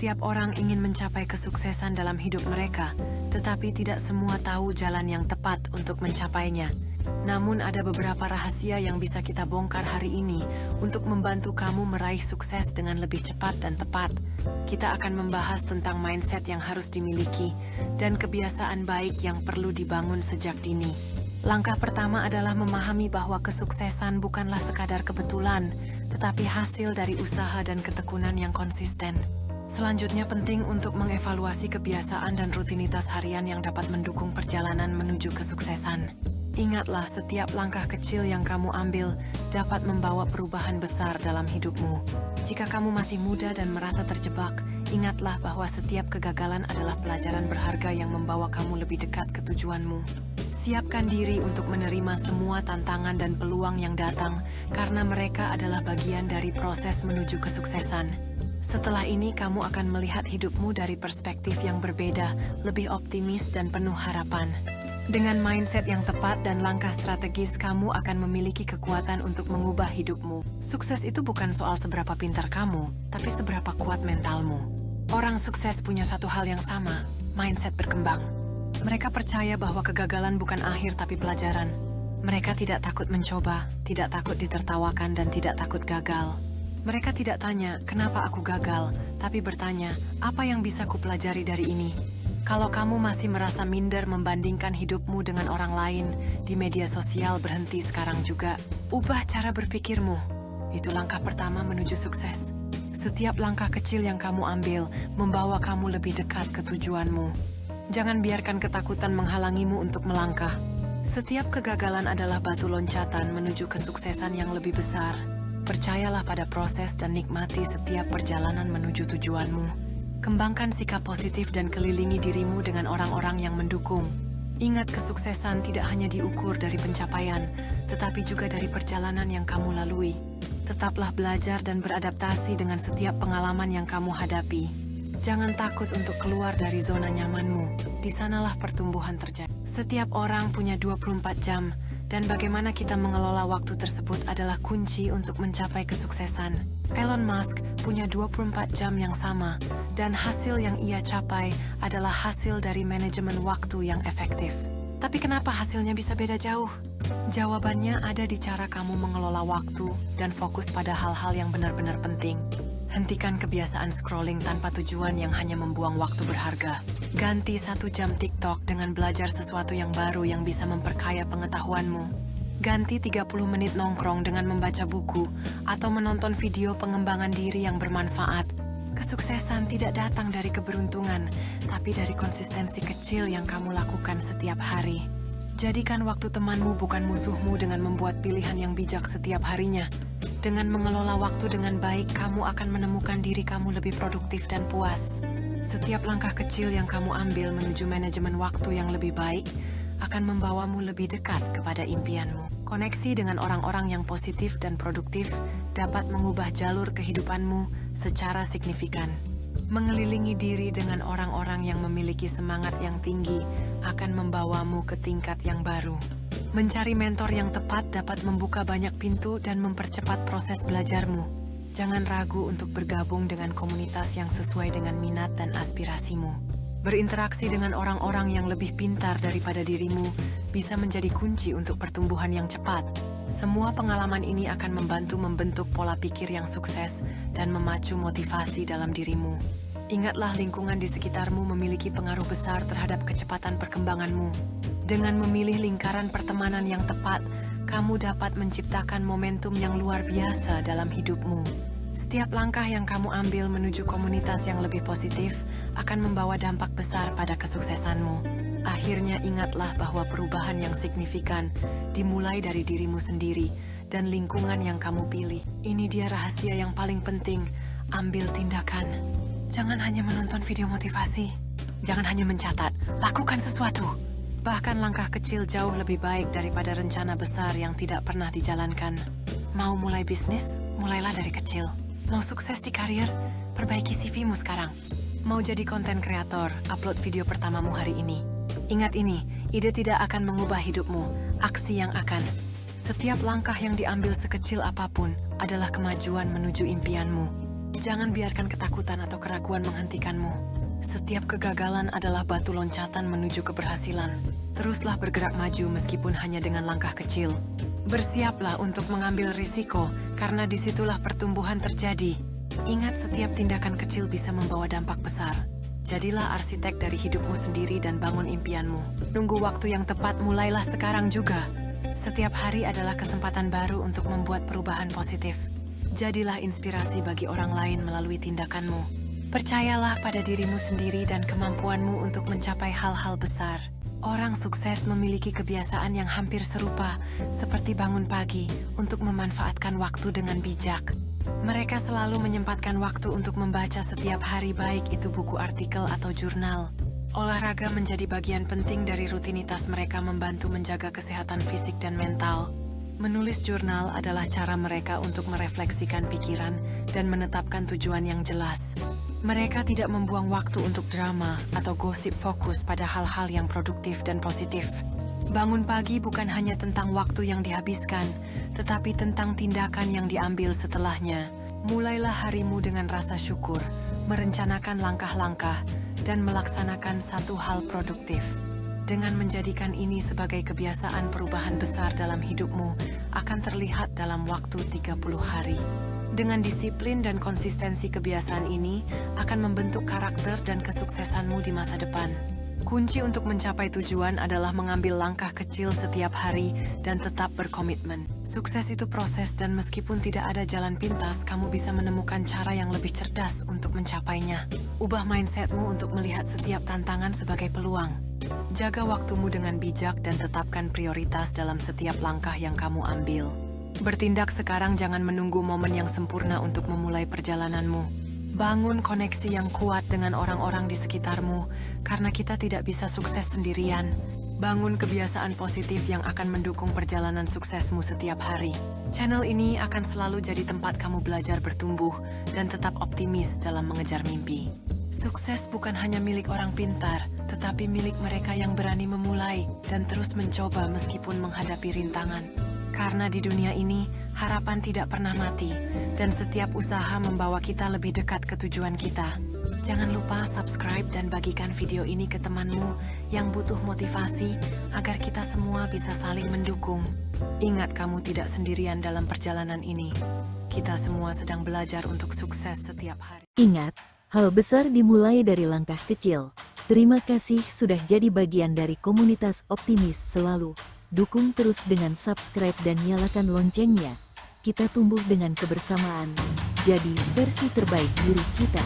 Setiap orang ingin mencapai kesuksesan dalam hidup mereka, tetapi tidak semua tahu jalan yang tepat untuk mencapainya. Namun ada beberapa rahasia yang bisa kita bongkar hari ini untuk membantu kamu meraih sukses dengan lebih cepat dan tepat. Kita akan membahas tentang mindset yang harus dimiliki dan kebiasaan baik yang perlu dibangun sejak dini. Langkah pertama adalah memahami bahwa kesuksesan bukanlah sekadar kebetulan, tetapi hasil dari usaha dan ketekunan yang konsisten. Selanjutnya penting untuk mengevaluasi kebiasaan dan rutinitas harian yang dapat mendukung perjalanan menuju kesuksesan. Ingatlah, setiap langkah kecil yang kamu ambil dapat membawa perubahan besar dalam hidupmu. Jika kamu masih muda dan merasa terjebak, ingatlah bahwa setiap kegagalan adalah pelajaran berharga yang membawa kamu lebih dekat ke tujuanmu. Siapkan diri untuk menerima semua tantangan dan peluang yang datang, karena mereka adalah bagian dari proses menuju kesuksesan. Setelah ini, kamu akan melihat hidupmu dari perspektif yang berbeda, lebih optimis dan penuh harapan. Dengan mindset yang tepat dan langkah strategis, kamu akan memiliki kekuatan untuk mengubah hidupmu. Sukses itu bukan soal seberapa pintar kamu, tapi seberapa kuat mentalmu. Orang sukses punya satu hal yang sama, mindset berkembang. Mereka percaya bahwa kegagalan bukan akhir tapi pelajaran. Mereka tidak takut mencoba, tidak takut ditertawakan, dan tidak takut gagal. Mereka tidak tanya, kenapa aku gagal, tapi bertanya, apa yang bisa kupelajari dari ini? Kalau kamu masih merasa minder membandingkan hidupmu dengan orang lain, di media sosial berhenti sekarang juga. Ubah cara berpikirmu. Itu langkah pertama menuju sukses. Setiap langkah kecil yang kamu ambil membawa kamu lebih dekat ke tujuanmu. Jangan biarkan ketakutan menghalangimu untuk melangkah. Setiap kegagalan adalah batu loncatan menuju kesuksesan yang lebih besar. Percayalah pada proses dan nikmati setiap perjalanan menuju tujuanmu. Kembangkan sikap positif dan kelilingi dirimu dengan orang-orang yang mendukung. Ingat, kesuksesan tidak hanya diukur dari pencapaian, tetapi juga dari perjalanan yang kamu lalui. Tetaplah belajar dan beradaptasi dengan setiap pengalaman yang kamu hadapi. Jangan takut untuk keluar dari zona nyamanmu. Di sanalah pertumbuhan terjadi. Setiap orang punya 24 jam. Dan bagaimana kita mengelola waktu tersebut adalah kunci untuk mencapai kesuksesan. Elon Musk punya 24 jam yang sama, dan hasil yang ia capai adalah hasil dari manajemen waktu yang efektif. Tapi kenapa hasilnya bisa beda jauh? Jawabannya ada di cara kamu mengelola waktu dan fokus pada hal-hal yang benar-benar penting. Hentikan kebiasaan scrolling tanpa tujuan yang hanya membuang waktu berharga. Ganti 1 jam TikTok dengan belajar sesuatu yang baru yang bisa memperkaya pengetahuanmu. Ganti 30 menit nongkrong dengan membaca buku atau menonton video pengembangan diri yang bermanfaat. Kesuksesan tidak datang dari keberuntungan, tapi dari konsistensi kecil yang kamu lakukan setiap hari. Jadikan waktu temanmu bukan musuhmu dengan membuat pilihan yang bijak setiap harinya. Dengan mengelola waktu dengan baik, kamu akan menemukan diri kamu lebih produktif dan puas. Setiap langkah kecil yang kamu ambil menuju manajemen waktu yang lebih baik akan membawamu lebih dekat kepada impianmu. Koneksi dengan orang-orang yang positif dan produktif dapat mengubah jalur kehidupanmu secara signifikan. Mengelilingi diri dengan orang-orang yang memiliki semangat yang tinggi akan membawamu ke tingkat yang baru. Mencari mentor yang tepat dapat membuka banyak pintu dan mempercepat proses belajarmu. Jangan ragu untuk bergabung dengan komunitas yang sesuai dengan minat dan aspirasimu. Berinteraksi dengan orang-orang yang lebih pintar daripada dirimu bisa menjadi kunci untuk pertumbuhan yang cepat. Semua pengalaman ini akan membantu membentuk pola pikir yang sukses dan memacu motivasi dalam dirimu. Ingatlah, lingkungan di sekitarmu memiliki pengaruh besar terhadap kecepatan perkembanganmu. Dengan memilih lingkaran pertemanan yang tepat, kamu dapat menciptakan momentum yang luar biasa dalam hidupmu. Setiap langkah yang kamu ambil menuju komunitas yang lebih positif akan membawa dampak besar pada kesuksesanmu. Akhirnya, ingatlah bahwa perubahan yang signifikan dimulai dari dirimu sendiri dan lingkungan yang kamu pilih. Ini dia rahasia yang paling penting, ambil tindakan. Jangan hanya menonton video motivasi. Jangan hanya mencatat, lakukan sesuatu. Bahkan langkah kecil jauh lebih baik daripada rencana besar yang tidak pernah dijalankan. Mau mulai bisnis? Mulailah dari kecil. Mau sukses di karir? Perbaiki CV-mu sekarang. Mau jadi konten kreator? Upload video pertamamu hari ini. Ingat ini, ide tidak akan mengubah hidupmu, aksi yang akan. Setiap langkah yang diambil sekecil apapun adalah kemajuan menuju impianmu. Jangan biarkan ketakutan atau keraguan menghentikanmu. Setiap kegagalan adalah batu loncatan menuju keberhasilan. Teruslah bergerak maju meskipun hanya dengan langkah kecil. Bersiaplah untuk mengambil risiko, karena disitulah pertumbuhan terjadi. Ingat, setiap tindakan kecil bisa membawa dampak besar. Jadilah arsitek dari hidupmu sendiri dan bangun impianmu. Nunggu waktu yang tepat, mulailah sekarang juga. Setiap hari adalah kesempatan baru untuk membuat perubahan positif. Jadilah inspirasi bagi orang lain melalui tindakanmu. Percayalah pada dirimu sendiri dan kemampuanmu untuk mencapai hal-hal besar. Orang sukses memiliki kebiasaan yang hampir serupa, seperti bangun pagi untuk memanfaatkan waktu dengan bijak. Mereka selalu menyempatkan waktu untuk membaca setiap hari, baik itu buku, artikel, atau jurnal. Olahraga menjadi bagian penting dari rutinitas mereka, membantu menjaga kesehatan fisik dan mental. Menulis jurnal adalah cara mereka untuk merefleksikan pikiran dan menetapkan tujuan yang jelas. Mereka tidak membuang waktu untuk drama atau gosip, fokus pada hal-hal yang produktif dan positif. Bangun pagi bukan hanya tentang waktu yang dihabiskan, tetapi tentang tindakan yang diambil setelahnya. Mulailah harimu dengan rasa syukur, merencanakan langkah-langkah, dan melaksanakan satu hal produktif. Dengan menjadikan ini sebagai kebiasaan, perubahan besar dalam hidupmu akan terlihat dalam waktu 30 hari. Dengan disiplin dan konsistensi, kebiasaan ini akan membentuk karakter dan kesuksesanmu di masa depan. Kunci untuk mencapai tujuan adalah mengambil langkah kecil setiap hari dan tetap berkomitmen. Sukses itu proses, dan meskipun tidak ada jalan pintas, kamu bisa menemukan cara yang lebih cerdas untuk mencapainya. Ubah mindsetmu untuk melihat setiap tantangan sebagai peluang. Jaga waktumu dengan bijak dan tetapkan prioritas dalam setiap langkah yang kamu ambil. Bertindak sekarang, jangan menunggu momen yang sempurna untuk memulai perjalananmu. Bangun koneksi yang kuat dengan orang-orang di sekitarmu, karena kita tidak bisa sukses sendirian. Bangun kebiasaan positif yang akan mendukung perjalanan suksesmu setiap hari. Channel ini akan selalu jadi tempat kamu belajar bertumbuh dan tetap optimis dalam mengejar mimpi. Sukses bukan hanya milik orang pintar, tetapi milik mereka yang berani memulai dan terus mencoba meskipun menghadapi rintangan. Karena di dunia ini, harapan tidak pernah mati, dan setiap usaha membawa kita lebih dekat ke tujuan kita. Jangan lupa subscribe dan bagikan video ini ke temanmu yang butuh motivasi agar kita semua bisa saling mendukung. Ingat, kamu tidak sendirian dalam perjalanan ini. Kita semua sedang belajar untuk sukses setiap hari. Ingat, hal besar dimulai dari langkah kecil. Terima kasih sudah jadi bagian dari komunitas optimis selalu. Dukung terus dengan subscribe dan nyalakan loncengnya. Kita tumbuh dengan kebersamaan. Jadi versi terbaik diri kita.